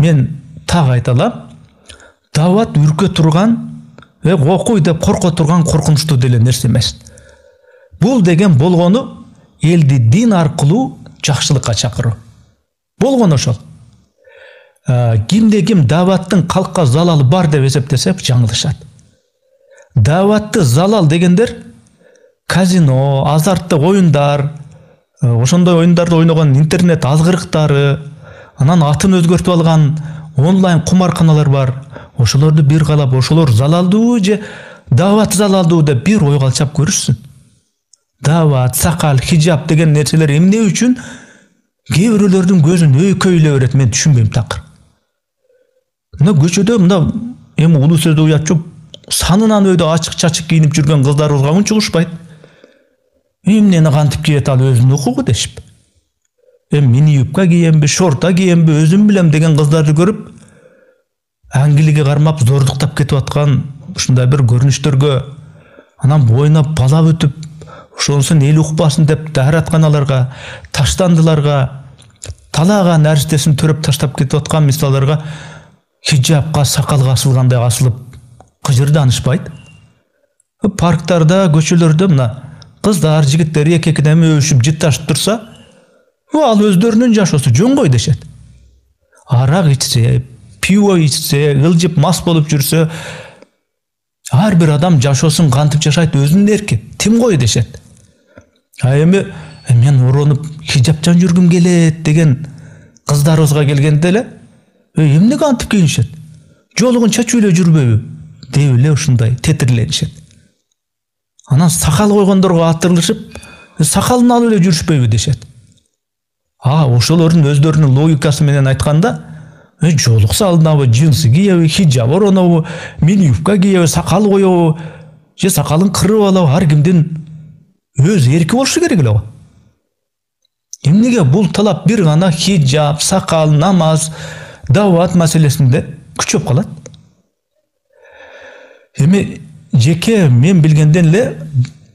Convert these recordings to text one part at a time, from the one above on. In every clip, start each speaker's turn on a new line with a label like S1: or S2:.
S1: мен так айталам, дават үркө турган окуй деп корко турган коркунучтуу деле нерсе эмес. Бул деген болгону элди дин аркылуу жакшылыкка чакыруу. Болгону ошол. Кимде ким даваттын калкка залалы бар деп эсептесе жаңылышат. Даватты залал дегендер казино, азарттык оюндар, ошондой оюндарды ойногон интернет алгырыктары, анан атын өзгөртүп алган онлайн кумарканалар бар. Ошолорду бир калап, ошолор залалдуу же дават залалдуу деп бир ойго алчап көрүшсүн. Дават, сакал, хижаб деген нерселер эмне үчүн кээ бирөөлөрдүн көзүн өйкөйлөй берет, мен түшүнбөйм такыр. Мына көчөдө мына эми улуу сөздө уят жок, санынан өйдө ачык-чачык кийинип жүргөн кыздарыбызга унча ушпайт. Эмнени кантип кийет, ал өзүнүн укугу дешип. Мини юбка кийемби, шорта кийемби, өзүм билем деген кыздарды көрүп, аңгилиге кармап зордуктап кетип аткан ушундай бир көрүнүштөргө, анан боюна балап өтүп, ошонусун эл укпасын деп дааратканаларга, таштандыларга, талаган наристесин төрөп таштап кетип аткан мисалдарга хижабка, сакалга асылгандай асылып кыжырданышпайт. Парктарда, көчөлөрдө мына кыздар, жигиттер эки-экиден өбүшүп, жытташып турса, ал өздөрүнүн жашоосу жөн дешет. Арак ичсе, пиво ичсе, ылжып мас болуп жүрсө, ар бир адам жашоосун кантип жашайт, өзүнүн эрки, тим дешет. Эми мен уронуп хижабчан жүргүм келет деген кыздарыбызга келгенде эле, эмне кантип кийинишет? Жолугун чачып эле жүрбөйбү? Деп эле ушундай тетирленишет. Анан сакал койгондорго атырылышып, сакалын алып эле жүрүшпөйбү дешет. Ошолордун өздөрүнүн логикасы менен айтканда, жолук салынабы, джинсы кийеби, хижаб оронобу, мини юбка кийеби, сакал коебу, же сакалын кырып алабы, ар кимдин өз эрки болушу керек эле го. Эмнеге бул талап бир гана хижаб, сакал, намаз, дават маселесинде күчөп калат? Эми жеке мен билгенден эле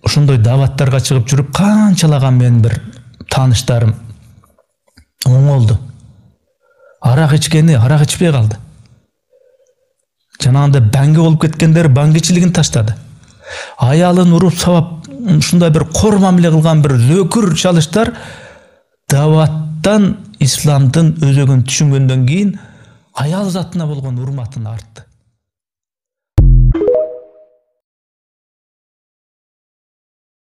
S1: ошондой даваттарга чыгып жүрүп канчалаган менин бир тааныштарым оңолду. Арак ичкени арак ичпей калды. Жанагындай банги болуп кеткендер бангичилигин таштады. Аялын уруп сабап ушундай бир кор мамиле кылган бир зөкүр чалыштар даваттан исламдын өзөгүн түшүнгөндөн кийин аял затына болгон урматын артты.